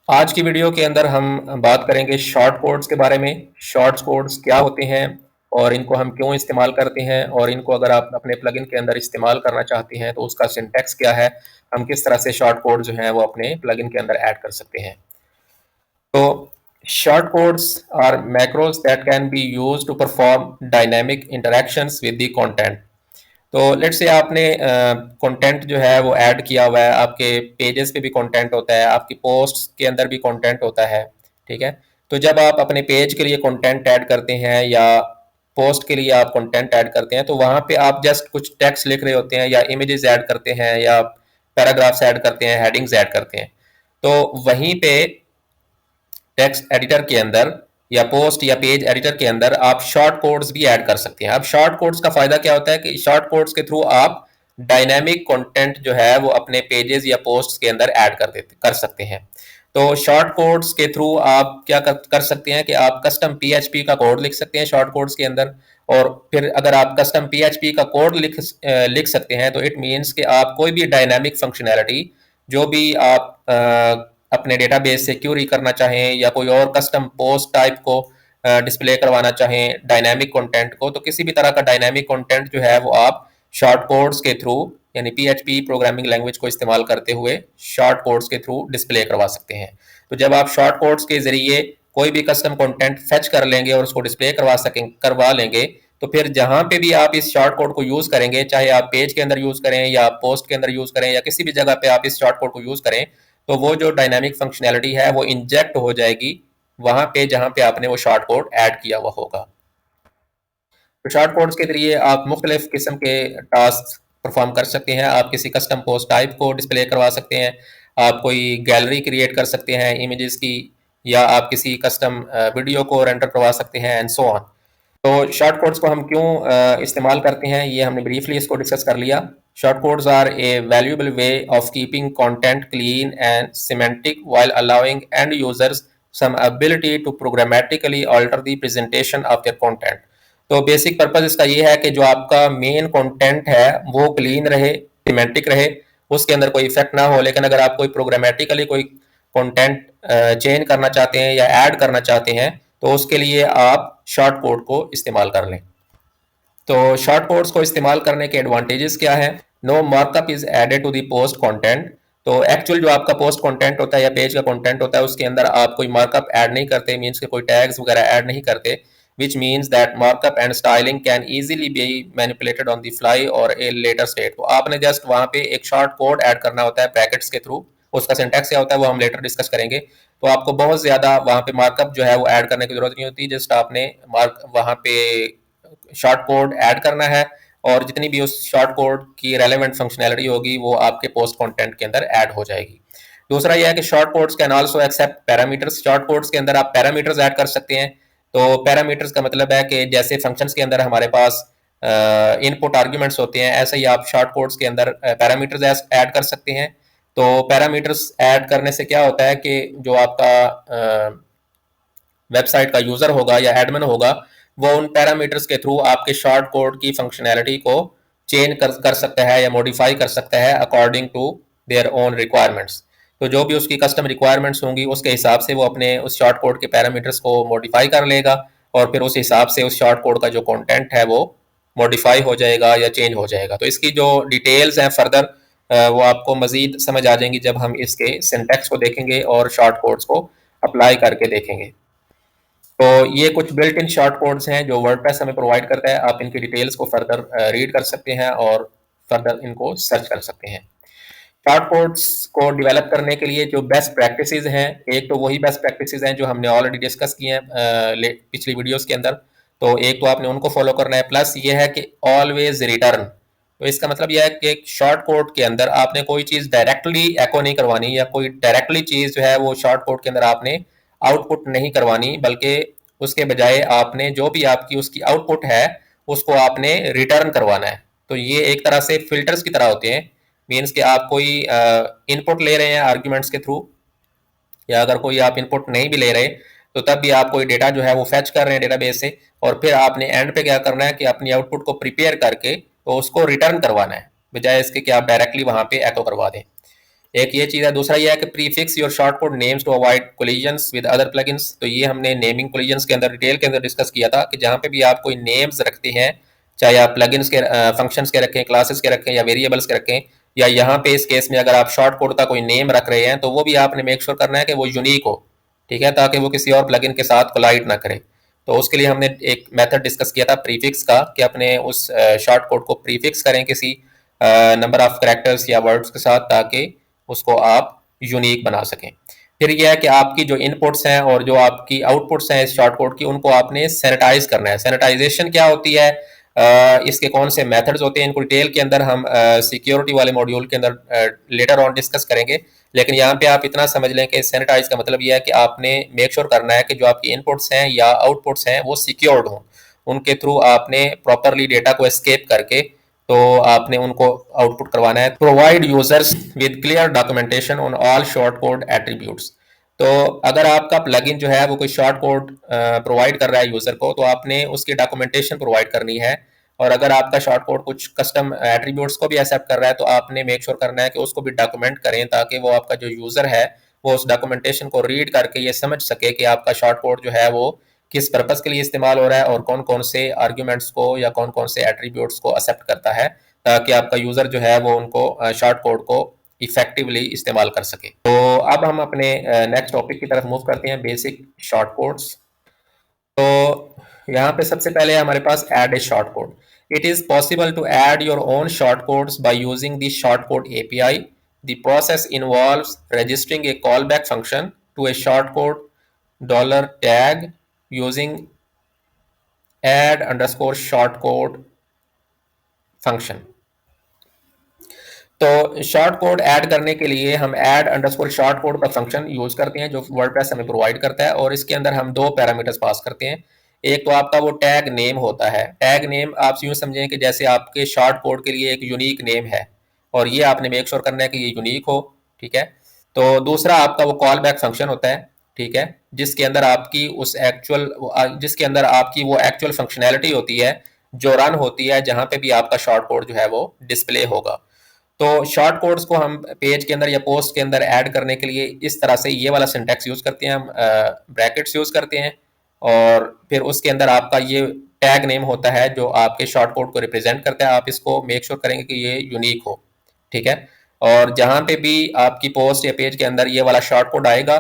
आज की वीडियो के अंदर हम बात करेंगे शॉर्ट कोड्स के बारे में। शॉर्ट कोड्स क्या होते हैं और इनको हम क्यों इस्तेमाल करते हैं, और इनको अगर आप अपने प्लगइन के अंदर इस्तेमाल करना चाहते हैं तो उसका सिंटैक्स क्या है, हम किस तरह से शॉर्ट कोड जो है वो अपने प्लगइन के अंदर ऐड कर सकते हैं। तो short codes are macros that can be used to perform dynamic interactions with the content. तो लेट्स से आपने कंटेंट जो है वो ऐड किया हुआ है, आपके पेजेस पे भी कंटेंट होता है, आपकी पोस्ट्स के अंदर भी कंटेंट होता है। ठीक है। तो जब आप अपने पेज के लिए कंटेंट ऐड करते हैं या पोस्ट के लिए आप कंटेंट ऐड करते हैं, तो वहाँ पे आप जस्ट कुछ टेक्स्ट लिख रहे होते हैं या इमेजेस ऐड करते हैं या पैराग्राफ्स ऐड करते हैं, हेडिंग्स ऐड करते हैं। तो वहीं पे टेक्स्ट एडिटर के अंदर या पोस्ट या पेज एडिटर के अंदर आप शॉर्ट कोड्स भी ऐड कर सकते हैं। अब शॉर्ट कोड्स का फायदा क्या होता है कि शॉर्ट कोड्स के थ्रू आप डायनेमिक कंटेंट जो है वो अपने पेजेस या पोस्ट्स के अंदर ऐड कर सकते हैं। तो शॉर्ट कोड्स के थ्रू आप क्या कर सकते हैं कि आप कस्टम पीएचपी का कोड लिख सकते हैं शॉर्ट कोड्स के अंदर। और फिर अगर आप कस्टम पीएचपी का कोड लिख सकते हैं तो इट मीन्स कि आप कोई भी डायनामिक फंक्शनैलिटी जो भी आप अपने डेटाबेस से क्यूरी करना चाहें या कोई और कस्टम पोस्ट टाइप को डिस्प्ले करवाना चाहें डायनामिक कंटेंट को, तो किसी भी तरह का डायनामिक कंटेंट जो है वो आप शॉर्ट कोड्स के थ्रू यानी पीएचपी प्रोग्रामिंग लैंग्वेज को इस्तेमाल करते हुए शॉर्ट कोड्स के थ्रू डिस्प्ले करवा सकते हैं। तो जब आप शॉर्ट कोड्स के जरिए कोई भी कस्टम कंटेंट फेच कर लेंगे और उसको डिस्प्ले करवा लेंगे, तो फिर जहां पे भी आप इस शॉर्ट कोड को यूज करेंगे, चाहे आप पेज के अंदर यूज करें या पोस्ट के अंदर यूज करें या किसी भी जगह पे आप इस शॉर्ट कोड को यूज करें, तो वो जो डायनामिक फंक्शनैलिटी है वो इंजेक्ट हो जाएगी वहां पे जहां पे आपने वो शॉर्ट कोड ऐड किया हुआ होगा। तो शॉर्ट कोड्स के जरिए आप मुख्तलिफ किस्म के टास्क परफॉर्म कर सकते हैं। आप किसी कस्टम पोस्ट टाइप को डिस्प्ले करवा सकते हैं, आप कोई गैलरी क्रिएट कर सकते हैं इमेजेस की, या आप किसी कस्टम वीडियो को रेंडर करवा सकते हैं एंड सो ऑन। तो शॉर्ट कोड्स को हम क्यों इस्तेमाल करते हैं ये हमने ब्रीफली इसको डिस्कस कर लिया। Short codes are a valuable way of keeping content clean and semantic while allowing end users some ability to programmatically alter the presentation of their content। तो बेसिक पर्पज इसका ये है कि जो आपका मेन कंटेंट है वो क्लीन रहे, सिमेंटिक रहे, उसके अंदर कोई इफेक्ट ना हो। लेकिन अगर आप कोई प्रोग्रामेटिकली कोई कंटेंट चेंज करना चाहते हैं या ऐड करना चाहते हैं तो उसके लिए आप शॉर्ट कोड को इस्तेमाल कर लें। तो शॉर्ट कोड्स को इस्तेमाल करने के एडवांटेजेस क्या है? No markup is added to the post content. तो एक्चुअल जो आपका पोस्ट कंटेंट होता है या पेज का कंटेंट होता है उसके अंदर आप कोई मार्कअप ऐड नहीं करते, मींस के कोई टैग्स वगैरह ऐड नहीं करते, which means that markup and styling can easily be manipulated on the fly or a later state। तो आपने जस्ट वहाँ पे एक शॉर्ट कोड ऐड करना होता है ब्रैकेट्स के थ्रू। उसका सिंटैक्स क्या होता है वो हम लेटर डिस्कस करेंगे। तो आपको बहुत ज़्यादा वहाँ पे मार्कअप जो है वो ऐड करने की जरूरत नहीं होती, जस्ट आपने मार्क वहाँ पे शॉर्ट कोड ऐड करना है और जितनी भी उस शॉर्ट कोड की रेलेवेंट फंक्शनैलिटी होगी वो आपके पोस्ट कंटेंट के अंदर ऐड हो जाएगी। दूसरा यह है कि short codes can also accept parameters. Short codes के अंदर आप पैरामीटर्स ऐड कर सकते हैं। तो पैरामीटर्स का मतलब है कि जैसे फंक्शंस के अंदर हमारे पास इनपुट आर्ग्यूमेंट्स होते हैं, ऐसे ही आप शॉर्ट कोड्स के अंदर पैरामीटर्स ऐड कर सकते हैं। तो पैरामीटर्स ऐड करने से क्या होता है कि जो आपका वेबसाइट का यूजर होगा या एडमिन होगा वो उन पैरामीटर्स के थ्रू आपके शॉर्ट कोड की फंक्शनैलिटी को चेंज कर सकता है या मॉडिफाई कर सकता है according to their own requirements. तो जो भी उसकी कस्टम रिक्वायरमेंट्स होंगी उसके हिसाब से वो अपने उस शॉर्ट कोड के पैरामीटर्स को मॉडिफाई कर लेगा और फिर उस हिसाब से उस शॉर्ट कोड का जो कंटेंट है वो मॉडिफाई हो जाएगा या चेंज हो जाएगा। तो इसकी जो डिटेल्स हैं फर्दर वो आपको मजीद समझ आ जाएंगी जब हम इसके सिंटैक्स को देखेंगे और शॉर्ट कोड्स को अप्लाई करके देखेंगे। तो ये कुछ बिल्ट इन शॉर्ट कोड्स हैं जो वर्डप्रेस हमें प्रोवाइड करता है। आप इनकी डिटेल्स को फर्दर रीड कर सकते हैं और फर्दर इनको सर्च कर सकते हैं। शॉर्ट कोड्स को डेवलप करने के लिए जो बेस्ट प्रैक्टिसेस हैं, एक तो वही बेस्ट प्रैक्टिसेस हैं जो हमने ऑलरेडी डिस्कस किए हैं पिछली वीडियोस के अंदर। तो एक तो आपने उनको फॉलो करना है, प्लस ये है कि ऑलवेज रिटर्न। तो इसका मतलब यह है कि एक शॉर्ट कोड के अंदर आपने कोई चीज़ डायरेक्टली एको नहीं करवानी या कोई डायरेक्टली चीज़ जो है वो शॉर्ट कोड के अंदर आपने आउटपुट नहीं करवानी, बल्कि उसके बजाय आपने जो भी आपकी उसकी आउटपुट है उसको आपने रिटर्न करवाना है। तो ये एक तरह से फिल्टर्स की तरह होते हैं। मीन्स कि आप कोई इनपुट ले रहे हैं आर्ग्यूमेंट्स के थ्रू, या अगर कोई आप इनपुट नहीं भी ले रहे तो तब भी आप कोई डेटा जो है वो फैच कर रहे हैं डेटाबेस से, और फिर आपने एंड पे क्या करना है कि अपनी आउटपुट को प्रिपेयर करके तो उसको रिटर्न करवाना है, बजाय इसके कि आप डायरेक्टली वहाँ पे एको करवा दें। एक ये चीज़ है। दूसरा ये है कि prefix your short code names to avoid collisions with other plugins. तो ये हमने नेमिंग कोलिजन्स के अंदर डिटेल के अंदर डिस्कस किया था कि जहाँ पे भी आप कोई नेम्स रखते हैं, चाहे आप प्लगइन्स के फंक्शंस के रखें, क्लासेस के रखें या वेरिएबल्स के रखें, या यहाँ पे इस केस में अगर आप शॉर्ट कोड का कोई नेम रख रहे हैं तो वो भी आपने मेक श्योर करना है कि वो यूनिक हो, ठीक है, ताकि वो किसी और प्लगइन के साथ कोलाइड ना करे। तो उसके लिए हमने एक मेथड डिस्कस किया था प्रीफिक्स का, कि अपने उस शॉर्ट कोड को प्रीफिक्स करें किसी नंबर ऑफ करेक्टर्स या वर्ड्स के साथ, ताकि उसको आप यूनिक बना सकें। फिर यह है कि आपकी जो इनपुट्स हैं और जो आपकी आउटपुट्स हैं इस शॉर्ट कोड की, उनको आपने सैनिटाइज करना है। सैनिटाइजेशन क्या होती है, इसके कौन से मेथड्स होते हैं, इनको डिटेल के अंदर हम सिक्योरिटी वाले मॉड्यूल के अंदर लेटर ऑन डिस्कस करेंगे। लेकिन यहाँ पे आप इतना समझ लें कि सैनिटाइज का मतलब यह है कि आपने मेक श्योर करना है कि जो आपकी इनपुट्स हैं या आउटपुट्स हैं वो सिक्योर्ड हों। उनके थ्रू आपने प्रॉपरली डेटा को एस्केप करके तो आपने उनको आउटपुट करवाना है। Provide users with clear documentation on all short code attributes. तो अगर आपका प्लगइन जो है वो कोई शॉर्ट कोड प्रोवाइड कर रहा है यूजर को, तो आपने उसकी डॉक्यूमेंटेशन प्रोवाइड करनी है। और अगर आपका शॉर्ट कोड कुछ कस्टम एट्रीब्यूट्स को भी एक्सेप्ट कर रहा है तो आपने मेक श्योर करना है कि उसको भी डॉक्यूमेंट करें, ताकि वो आपका जो यूजर है वो उस डॉक्यूमेंटेशन को रीड करके ये समझ सके कि आपका शॉर्ट कोड जो है वो किस पर्पस के लिए इस्तेमाल हो रहा है और कौन कौन से आर्ग्यूमेंट्स को या कौन कौन से एट्रीब्यूट्स को एक्सेप्ट करता है, ताकि आपका यूजर जो है वो उनको शॉर्ट कोड को इफेक्टिवली इस्तेमाल कर सके। तो अब हम अपने नेक्स्ट टॉपिक की तरफ मूव करते हैं, बेसिक शॉर्ट कोड्स। तो यहाँ पे सबसे पहले हमारे पास add a short code. It is possible to add your own short codes by using the short code API. The process involves registering a call back function to a short code $tag using add underscore short code function. तो short code add करने के लिए हम add underscore short code का function use करते हैं जो WordPress हमें प्रोवाइड करता है, और इसके अंदर हम दो पैरामीटर्स पास करते हैं। एक तो आपका वो टैग नेम होता है। टैग नेम आप यूं समझें कि जैसे आपके शॉर्ट कोड के लिए एक यूनिक नेम है, और ये आपने मेक श्योर करना है कि ये यूनिक हो, ठीक है। तो दूसरा आपका वो कॉल बैक फंक्शन होता है, ठीक है, जिसके अंदर आपकी वो एक्चुअल फंक्शनैलिटी होती है जो रन होती है जहां पे भी आपका शॉर्ट कोड जो है वो डिस्प्ले होगा। तो शॉर्ट कोड्स को हम पेज के अंदर या पोस्ट के अंदर ऐड करने के लिए इस तरह से ये वाला सिंटैक्स यूज करते हैं, हम ब्रैकेट्स यूज करते हैं, और फिर उसके अंदर आपका ये टैग नेम होता है जो आपके शॉर्ट कोड को रिप्रेजेंट करता है। आप इसको मेक श्योर करेंगे कि ये यूनिक हो, ठीक है। और जहां पे भी आपकी पोस्ट या पेज के अंदर ये वाला शॉर्ट कोड आएगा,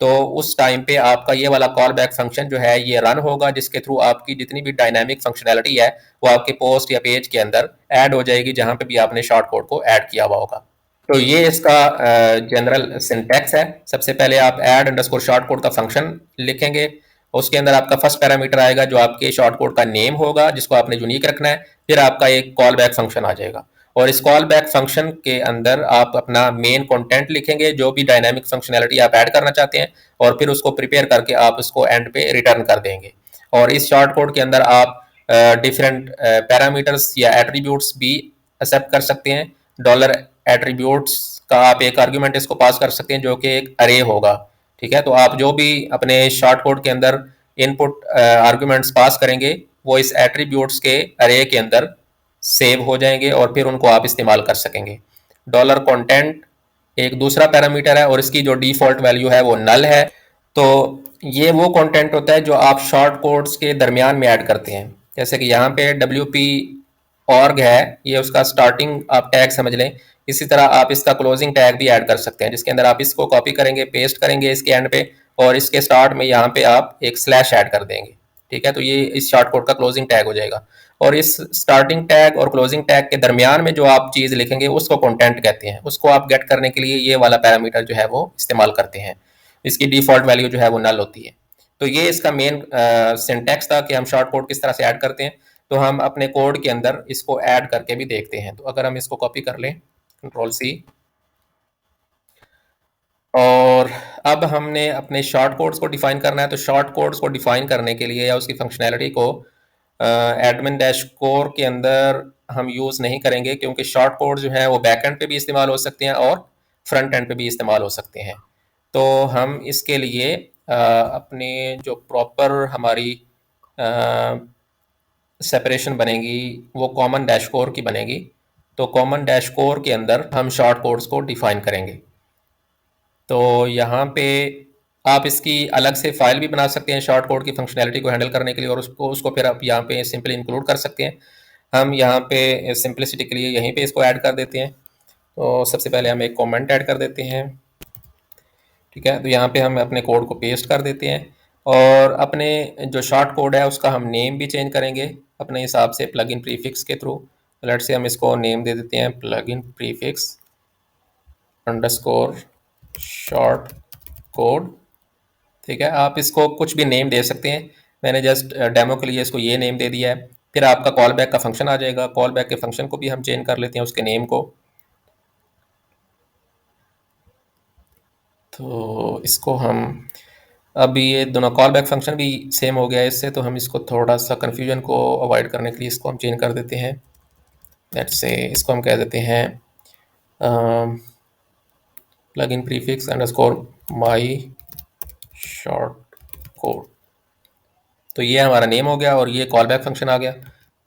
तो उस टाइम पे आपका ये वाला कॉल बैक फंक्शन जो है ये रन होगा, जिसके थ्रू आपकी जितनी भी डायनामिक फंक्शनैलिटी है वो आपके पोस्ट या पेज के अंदर ऐड हो जाएगी जहां पे भी आपने शॉर्ट कोड को ऐड किया हुआ होगा। तो ये इसका जनरल सिंटैक्स है। सबसे पहले आप ऐड अंडरस्कोर शॉर्ट कोड का फंक्शन लिखेंगे, उसके अंदर आपका फर्स्ट पैरामीटर आएगा जो आपके शॉर्ट कोड का नेम होगा जिसको आपने यूनिक रखना है। फिर आपका एक कॉल बैक फंक्शन आ जाएगा, और इस कॉल बैक फंक्शन के अंदर आप अपना मेन कंटेंट लिखेंगे, जो भी डायनामिक फंक्शनैलिटी आप ऐड करना चाहते हैं, और फिर उसको प्रिपेयर करके आप उसको एंड पे रिटर्न कर देंगे। और इस शॉर्ट कोड के अंदर आप डिफरेंट पैरामीटर्स या एट्रीब्यूट्स भी एक्सेप्ट कर सकते हैं। डॉलर एट्रीब्यूट्स का आप एक आर्ग्यूमेंट इसको पास कर सकते हैं जो कि एक अरे होगा, ठीक है। तो आप जो भी अपने शॉर्ट कोड के अंदर इनपुट आर्ग्यूमेंट्स पास करेंगे वो इस एट्रीब्यूट्स के अरे के अंदर सेव हो जाएंगे, और फिर उनको आप इस्तेमाल कर सकेंगे। डॉलर कंटेंट एक दूसरा पैरामीटर है, और इसकी जो डिफॉल्ट वैल्यू है वो नल है। तो ये वो कंटेंट होता है जो आप शॉर्ट कोड्स के दरमियान में ऐड करते हैं। जैसे कि यहाँ पे WP org है, ये उसका स्टार्टिंग आप टैग समझ लें। इसी तरह आप इसका क्लोजिंग टैग भी ऐड कर सकते हैं, जिसके अंदर आप इसको कॉपी करेंगे, पेस्ट करेंगे इसके एंड पे, और इसके स्टार्ट में यहाँ पे आप एक स्लैश ऐड कर देंगे, ठीक है। तो ये इस शॉर्ट कोड का क्लोजिंग टैग हो जाएगा। और इस स्टार्टिंग टैग और क्लोजिंग टैग के दरमियान में जो आप चीज़ लिखेंगे उसको कंटेंट कहते हैं। उसको आप गेट करने के लिए ये वाला पैरामीटर जो है वो इस्तेमाल करते हैं। इसकी डिफॉल्ट वैल्यू जो है वो नल होती है। तो ये इसका मेन सिंटैक्स था कि हम शॉर्ट कोड किस तरह से ऐड करते हैं। तो हम अपने कोड के अंदर इसको ऐड करके भी देखते हैं। तो अगर हम इसको कॉपी कर लें, Ctrl+C, और अब हमने अपने शॉर्ट कोड्स को डिफाइन करना है। तो शॉर्ट कोड्स को डिफाइन करने के लिए या उसकी फंक्शनैलिटी को एडमिन डैश कोर के अंदर हम यूज़ नहीं करेंगे, क्योंकि शॉर्ट कोड जो है वो बैक एंड पे भी इस्तेमाल हो सकते हैं और फ्रंट एंड पे भी इस्तेमाल हो सकते हैं। तो हम इसके लिए अपने जो प्रॉपर हमारी सेपरेशन बनेगी वो कॉमन डैश कोर की बनेगी। तो कॉमन डैश कोर के अंदर हम शॉर्ट कोड्स को डिफाइन करेंगे। तो यहाँ पे आप इसकी अलग से फाइल भी बना सकते हैं शॉर्ट कोड की फंक्शनैलिटी को हैंडल करने के लिए, और उसको फिर आप यहाँ पे सिंपली इंक्लूड कर सकते हैं। हम यहाँ पे सिंपलिसिटी के लिए यहीं पे इसको ऐड कर देते हैं। तो सबसे पहले हम एक कमेंट ऐड कर देते हैं, ठीक है। तो यहाँ पे हम अपने कोड को पेस्ट कर देते हैं, और अपने जो शॉर्ट कोड है उसका हम नेम भी चेंज करेंगे अपने हिसाब से प्लगइन प्रीफिक्स के थ्रू। लेट से हम इसको नेम दे देते हैं plugin prefix underscore short code, ठीक है। आप इसको कुछ भी नेम दे सकते हैं, मैंने जस्ट डेमो के लिए इसको ये नेम दे दिया है। फिर आपका कॉल बैक का फंक्शन आ जाएगा, कॉल बैक के फंक्शन को भी हम चेंज कर लेते हैं उसके नेम को। तो इसको हम अब ये दोनों कॉल बैक फंक्शन भी सेम हो गया है इससे, तो हम इसको थोड़ा सा कन्फ्यूजन को अवॉइड करने के लिए इसको हम चेंज कर देते हैं। लेट्स से इसको हम कह देते हैं plug in prefix underscore my short code. तो ये हमारा नेम हो गया और ये कॉल बैक फंक्शन आ गया।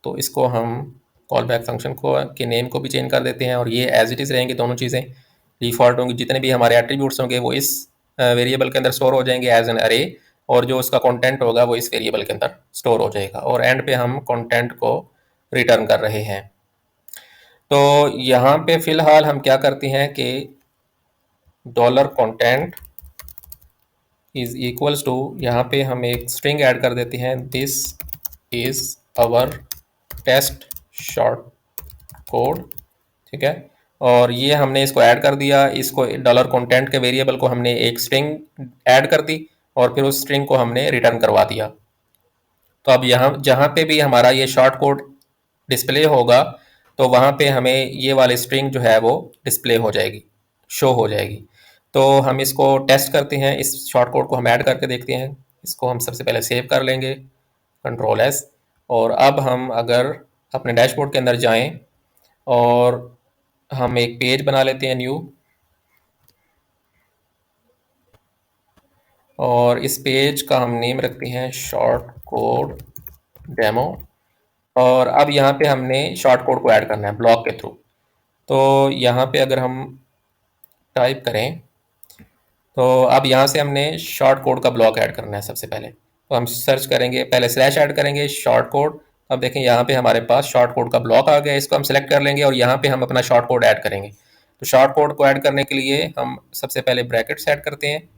तो इसको हम कॉल बैक फंक्शन को के नेम को भी चेंज कर देते हैं, और ये एज इट इज़ रहेंगे दोनों चीज़ें। डिफ़ॉल्ट होंगी, जितने भी हमारे एट्रीब्यूट्स होंगे वो इस वेरिएबल के अंदर स्टोर हो जाएंगे एज एन अरे, और जो उसका कंटेंट होगा वो इस वेरिएबल के अंदर स्टोर हो जाएगा, और एंड पे हम कंटेंट को रिटर्न कर रहे हैं। तो यहाँ पे फ़िलहाल हम क्या करते हैं कि dollar content is equals to, यहाँ पे हम एक स्ट्रिंग ऐड कर देते हैं, this is our test short code, ठीक है। और ये हमने इसको ऐड कर दिया, इसको डॉलर कंटेंट के वेरिएबल को हमने एक स्ट्रिंग ऐड कर दी, और फिर उस स्ट्रिंग को हमने रिटर्न करवा दिया। तो अब यहाँ जहाँ पे भी हमारा ये शॉर्ट कोड डिस्प्ले होगा, तो वहाँ पे हमें ये वाली स्ट्रिंग जो है वो डिस्प्ले हो जाएगी, शो हो जाएगी। तो हम इसको टेस्ट करते हैं, इस शॉर्ट कोड को हम ऐड करके देखते हैं। इसको हम सबसे पहले सेव कर लेंगे, कंट्रोल एस। और अब हम अगर अपने डैशबोर्ड के अंदर जाएं और हम एक पेज बना लेते हैं न्यू, और इस पेज का हम नेम रखते हैं शॉर्ट कोड डेमो। और अब यहाँ पे हमने शॉर्ट कोड को ऐड करना है ब्लॉक के थ्रू। तो यहाँ पे अगर हम टाइप करें, तो अब यहाँ से हमने शॉर्ट कोड का ब्लॉक ऐड करना है सबसे पहले। तो हम सर्च करेंगे, पहले स्लैश ऐड करेंगे शॉर्ट कोड। अब देखें यहाँ पे हमारे पास शॉर्ट कोड का ब्लॉक आ गया, इसको हम सेलेक्ट कर लेंगे और यहाँ पे हम अपना शॉर्ट कोड ऐड करेंगे। तो शॉर्ट कोड को ऐड करने के लिए हम सबसे पहले ब्रैकेट्स ऐड करते हैं,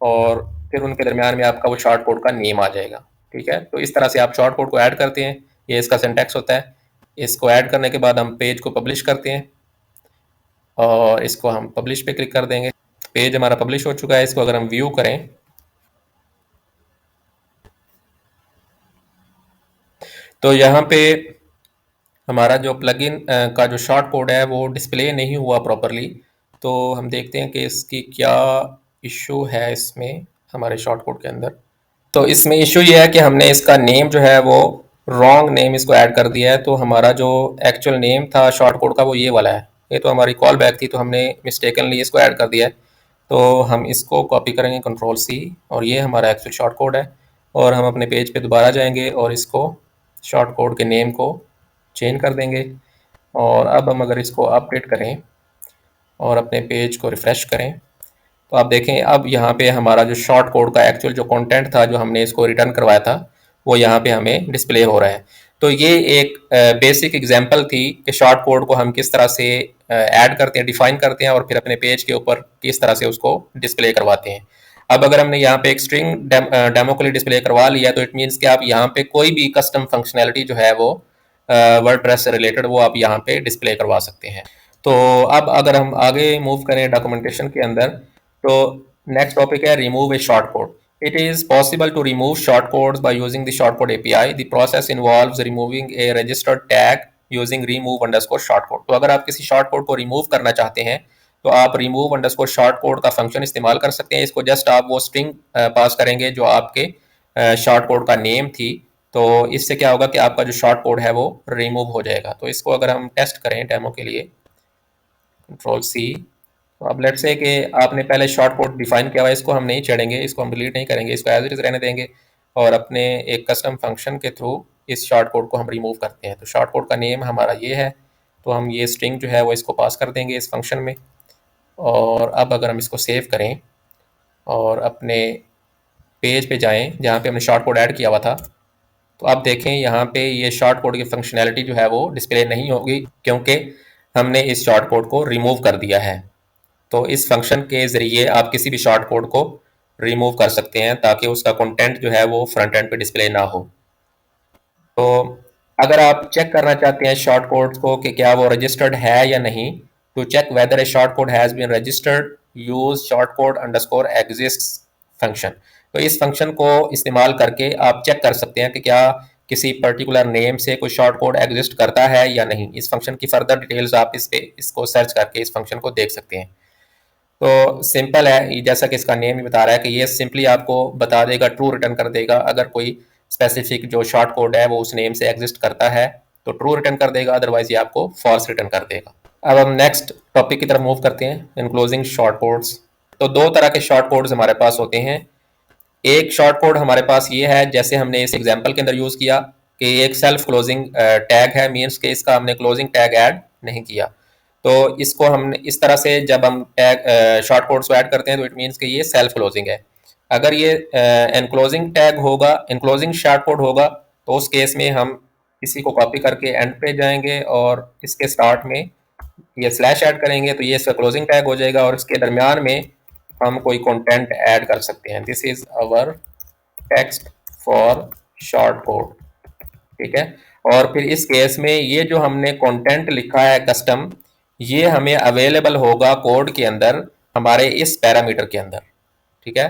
और फिर उनके दरमियान में आपका वो शॉर्ट कोड का नेम आ जाएगा, ठीक है। तो इस तरह से आप शॉर्ट कोड को ऐड करते हैं, ये इसका सिंटैक्स होता है। इसको ऐड करने के बाद हम पेज को पब्लिश करते हैं, और इसको हम पब्लिश पे क्लिक कर देंगे। पेज हमारा पब्लिश हो चुका है। इसको अगर हम व्यू करें, तो यहाँ पे हमारा जो प्लगइन का जो शॉर्ट कोड है वो डिस्प्ले नहीं हुआ प्रॉपरली। तो हम देखते हैं कि इसकी क्या इशू है इसमें हमारे शॉर्ट कोड के अंदर। तो इसमें इशू ये है कि हमने इसका नेम जो है वो रॉन्ग नेम इसको ऐड कर दिया है। तो हमारा जो एक्चुअल नेम था शॉर्ट कोड का वो ये वाला है। ये तो हमारी कॉल बैक थी, तो हमने मिस्टेकनली इसको ऐड कर दिया है। तो हम इसको कॉपी करेंगे कंट्रोल सी, और ये हमारा एक्चुअल शॉर्ट कोड है। और हम अपने पेज पे दोबारा जाएंगे और इसको शॉर्ट कोड के नेम को चेंज कर देंगे। और अब हम अगर इसको अपडेट करें और अपने पेज को रिफ़्रेश करें, तो आप देखें अब यहाँ पे हमारा जो शॉर्ट कोड का एक्चुअल जो कंटेंट था जो हमने इसको रिटर्न करवाया था वो यहाँ पे हमें डिस्प्ले हो रहा है। तो ये एक बेसिक एग्जांपल थी कि शॉर्ट कोड को हम किस तरह से ऐड करते हैं, डिफाइन करते हैं, और फिर अपने पेज के ऊपर किस तरह से उसको डिस्प्ले करवाते हैं। अब अगर हमने यहाँ पे एक स्ट्रिंग डेमो के लिए डिस्प्ले करवा लिया, तो इट मीन्स कि आप यहाँ पे कोई भी कस्टम फंक्शनैलिटी जो है वो वर्डप्रेस से रिलेटेड वो आप यहाँ पे डिस्प्ले करवा सकते हैं। तो अब अगर हम आगे मूव करें डॉक्यूमेंटेशन के अंदर, तो नेक्स्ट टॉपिक है remove A short code. It is possible to remove shortcodes by using the shortcode API. The process involves removing a registered tag using remove underscore shortcode. तो अगर आप किसी shortcode को remove करना चाहते हैं, तो आप remove underscore shortcode का फंक्शन इस्तेमाल कर सकते हैं। इसको जस्ट आप वो स्ट्रिंग पास करेंगे जो आपके शॉर्टकोड का नेम थी। तो इससे क्या होगा कि आपका जो शॉर्ट कोड है वो रिमूव हो जाएगा। तो इसको अगर हम टेस्ट करें डेमो के लिए, कंट्रोल सी। तो अब लेट्स से कि आपने पहले शॉर्ट कोड डिफाइन किया हुआ है, इसको हम नहीं छेड़ेंगे, इसको हम डिलीट नहीं करेंगे, इसको एज इट इज रहने देंगे, और अपने एक कस्टम फंक्शन के थ्रू इस शॉर्ट कोड को हम रिमूव करते हैं। तो शॉर्ट कोड का नेम हमारा ये है, तो हम ये स्ट्रिंग जो है वो इसको पास कर देंगे इस फंक्शन में। और अब अगर हम इसको सेव करें और अपने पेज पे जाएं जहाँ पे हमने शॉर्ट कोड ऐड किया हुआ था, तो आप देखें यहाँ पे ये शॉर्ट कोड की फंक्शनैलिटी जो है वो डिस्प्ले नहीं होगी, क्योंकि हमने इस शॉर्ट कोड को रिमूव कर दिया है। तो इस फंक्शन के ज़रिए आप किसी भी शॉर्ट कोड को रिमूव कर सकते हैं ताकि उसका कंटेंट जो है वो फ्रंट एंड पे डिस्प्ले ना हो। तो अगर आप चेक करना चाहते हैं शॉर्ट कोड को कि क्या वो रजिस्टर्ड है या नहीं, to check whether a short code has been registered use short code underscore exists function. तो इस फंक्शन को इस्तेमाल करके आप चेक कर सकते हैं कि क्या किसी पर्टिकुलर नेम से कोई शॉर्ट कोड एग्जिस्ट करता है या नहीं। इस फंक्शन की फर्दर डिटेल्स आप इस पे इसको सर्च करके इस फंक्शन को देख सकते हैं। तो सिंपल है, जैसा कि इसका नेम ही बता रहा है कि ये सिंपली आपको बता देगा, ट्रू रिटर्न कर देगा। अगर कोई स्पेसिफिक जो शॉर्ट कोड है वो उस नेम से एग्जिस्ट करता है तो ट्रू रिटर्न कर देगा, अदरवाइज ये आपको फॉल्स रिटर्न कर देगा। अब हम नेक्स्ट टॉपिक की तरफ मूव करते हैं, इनक्लोजिंग शॉर्ट कोड्स। तो दो तरह के शॉर्ट कोड्स हमारे पास होते हैं। एक शॉर्ट कोड हमारे पास ये है, जैसे हमने इस एग्जांपल के अंदर यूज़ किया कि एक सेल्फ क्लोजिंग टैग है, मीन्स के इसका हमने क्लोजिंग टैग ऐड नहीं किया। तो इसको हमने इस तरह से जब हम टैग शॉर्ट कोड्स को ऐड करते हैं तो इट मीन्स कि ये सेल्फ क्लोजिंग है। अगर ये एनक्लोजिंग टैग होगा, एनक्लोजिंग शॉर्ट कोड होगा, तो उस केस में हम इसी को कॉपी करके एंड पे जाएंगे और इसके स्टार्ट में ये स्लैश ऐड करेंगे तो ये इसका क्लोजिंग टैग हो जाएगा और इसके दरमियान में हम कोई कंटेंट ऐड कर सकते हैं। This is our text for short code, ठीक है। और फिर इस केस में ये जो हमने कंटेंट लिखा है कस्टम, ये हमें अवेलेबल होगा कोड के अंदर हमारे इस पैरामीटर के अंदर, ठीक है।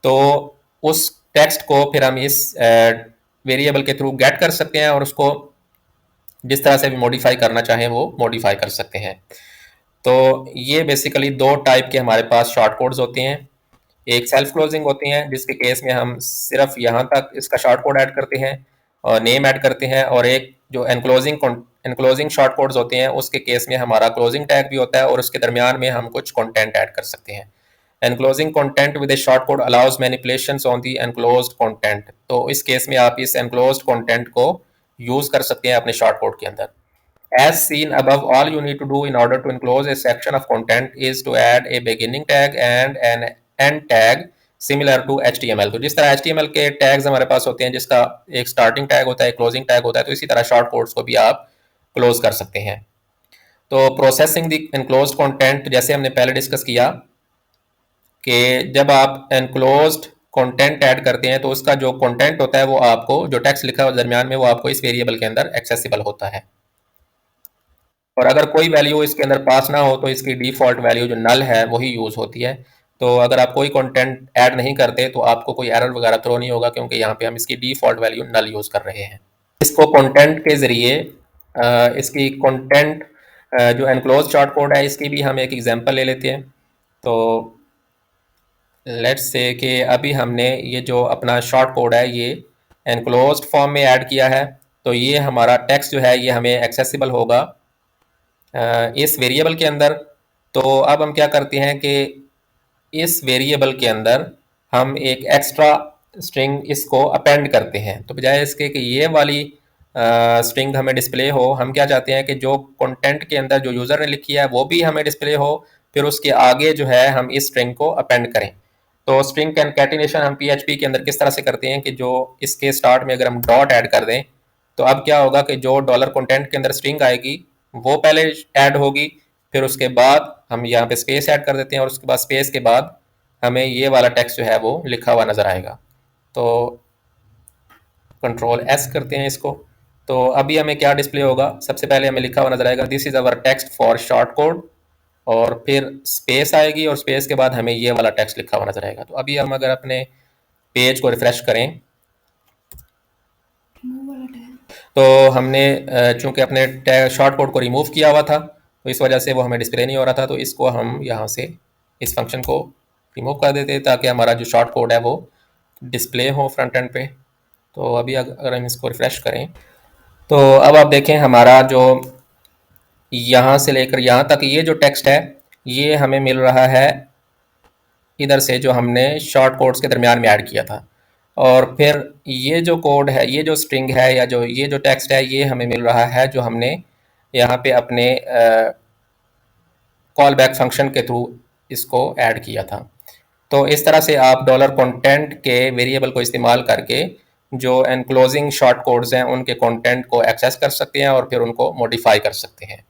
तो उस टेक्स्ट को फिर हम इस वेरिएबल के थ्रू गेट कर सकते हैं और उसको जिस तरह से भी मॉडिफाई करना चाहें वो मॉडिफाई कर सकते हैं। तो ये बेसिकली दो टाइप के हमारे पास शॉर्ट कोड्स होते हैं। एक सेल्फ क्लोजिंग होती हैं जिसके केस में हम सिर्फ यहाँ तक इसका शॉर्ट कोड ऐड करते हैं और नेम ऐड करते हैं, और एक जो एनक्लोजिंग शॉर्ट कोड्स होते हैं उसके केस में हमारा क्लोजिंग टैग भी होता है और उसके दरमियान में हम कुछ कंटेंट ऐड कर सकते हैं। Enclosing content with A short code allows manipulations on the enclosed content. तो इस केस में आप इस एनक्लोज्ड कंटेंट को यूज कर सकते हैं अपने शॉर्ट कोड के अंदर। As seen above, all you need to do in order to enclose a section of content is to add a beginning tag and an end tag similar to HTML। तो जिस तरह HTML के tags हमारे पास होते हैं जिसका एक starting tag होता है, क्लोजिंग टैग होता है, तो इसी तरह शॉर्ट कोड्स को भी आप क्लोज कर सकते हैं। तो प्रोसेसिंग द एनक्लोज्ड कंटेंट, जैसे हमने पहले डिस्कस किया कि जब आप एनक्लोज्ड कंटेंट ऐड करते हैं तो उसका जो कंटेंट होता है वो आपको, जो टेक्स्ट लिखा है दरमियान में, वो आपको इस वेरिएबल के अंदर एक्सेसिबल होता है। और अगर कोई वैल्यू इसके अंदर पास ना हो तो इसकी डिफ़ॉल्ट वैल्यू जो नल है वही यूज़ होती है। तो अगर आप कोई कंटेंट ऐड नहीं करते तो आपको कोई एरर वगैरह थ्रो नहीं होगा, क्योंकि यहाँ पे हम इसकी डिफ़ॉल्ट वैल्यू नल यूज़ कर रहे हैं। इसको कंटेंट के ज़रिए इसकी कंटेंट जो एनक्लोज शॉर्ट कोड है इसकी भी हम एक एग्जांपल ले लेते हैं। तो लेट्स से कि अभी हमने ये जो अपना शॉर्ट कोड है ये एनक्लोज्ड फॉर्म में ऐड किया है, तो ये हमारा टेक्स्ट जो है ये हमें एक्सेसिबल होगा इस वेरिएबल के अंदर। तो अब हम क्या करते हैं कि इस वेरिएबल के अंदर हम एक एक्स्ट्रा स्ट्रिंग इसको अपेंड करते हैं। तो बजाय इसके कि ये वाली स्ट्रिंग हमें डिस्प्ले हो, हम क्या चाहते हैं कि जो कंटेंट के अंदर जो यूज़र ने लिखी है वो भी हमें डिस्प्ले हो, फिर उसके आगे जो है हम इस स्ट्रिंग को अपेंड करें। तो स्ट्रिंग कंकैटिनेशन हम PHP के अंदर किस तरह से करते हैं कि जो इसके स्टार्ट में अगर हम डॉट ऐड कर दें तो अब क्या होगा कि जो डॉलर कंटेंट के अंदर स्ट्रिंग आएगी वो पहले ऐड होगी, फिर उसके बाद हम यहाँ पे स्पेस ऐड कर देते हैं और उसके बाद स्पेस के बाद हमें ये वाला टेक्स्ट जो है वो लिखा हुआ नज़र आएगा। तो कंट्रोल S करते हैं इसको, तो अभी हमें क्या डिस्प्ले होगा, सबसे पहले हमें लिखा हुआ नज़र आएगा this is our text for short code, और फिर स्पेस आएगी और स्पेस के बाद हमें ये वाला टेक्स्ट लिखा हुआ नज़र आएगा। तो अभी हम अगर अपने पेज को रिफ्रेश करें तो हमने चूंकि अपने शॉर्ट कोड को रिमूव किया हुआ था तो इस वजह से वो हमें डिस्प्ले नहीं हो रहा था। तो इसको हम यहाँ से इस फंक्शन को रिमूव कर देते ताकि हमारा जो शॉर्ट कोड है वो डिस्प्ले हो फ्रंट एंड पे। तो अभी अगर हम इसको रिफ्रेश करें तो अब आप देखें हमारा जो यहाँ से लेकर यहाँ तक ये जो टेक्स्ट है ये हमें मिल रहा है इधर से जो हमने शॉर्ट कोड्स के दरमियान में ऐड किया था, और फिर ये जो कोड है, ये जो स्ट्रिंग है या जो ये जो टेक्स्ट है ये हमें मिल रहा है जो हमने यहाँ पे अपने कॉल बैक फंक्शन के थ्रू इसको ऐड किया था। तो इस तरह से आप डॉलर कंटेंट के वेरिएबल को इस्तेमाल करके जो एनक्लोजिंग शॉर्ट कोड्स हैं उनके कंटेंट को एक्सेस कर सकते हैं और फिर उनको मॉडिफाई कर सकते हैं।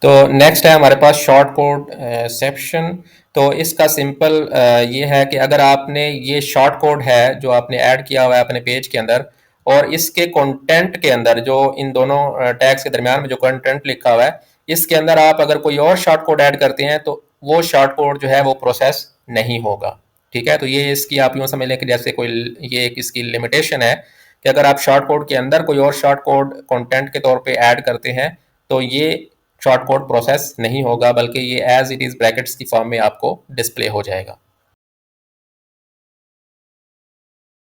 तो नेक्स्ट है हमारे पास शॉर्ट कोड सेक्शन। तो इसका सिंपल ये है कि अगर आपने ये शॉर्ट कोड है जो आपने ऐड किया हुआ है अपने पेज के अंदर, और इसके कंटेंट के अंदर जो इन दोनों टैग्स के दरमियान में जो कंटेंट लिखा हुआ है, इसके अंदर आप अगर कोई और शॉर्ट कोड ऐड करते हैं तो वो शॉर्ट कोड जो है वो प्रोसेस नहीं होगा। ठीक है, तो ये इसकी आप यूँ समझ लें कि जैसे कोई ये एक इसकी लिमिटेशन है कि अगर आप शॉर्ट कोड के अंदर कोई और शॉर्ट कोड कंटेंट के तौर पे ऐड करते हैं तो ये शॉर्ट कोड प्रोसेस नहीं होगा, बल्कि ये एज इट इज़ ब्रैकेट्स की फॉर्म में आपको डिस्प्ले हो जाएगा।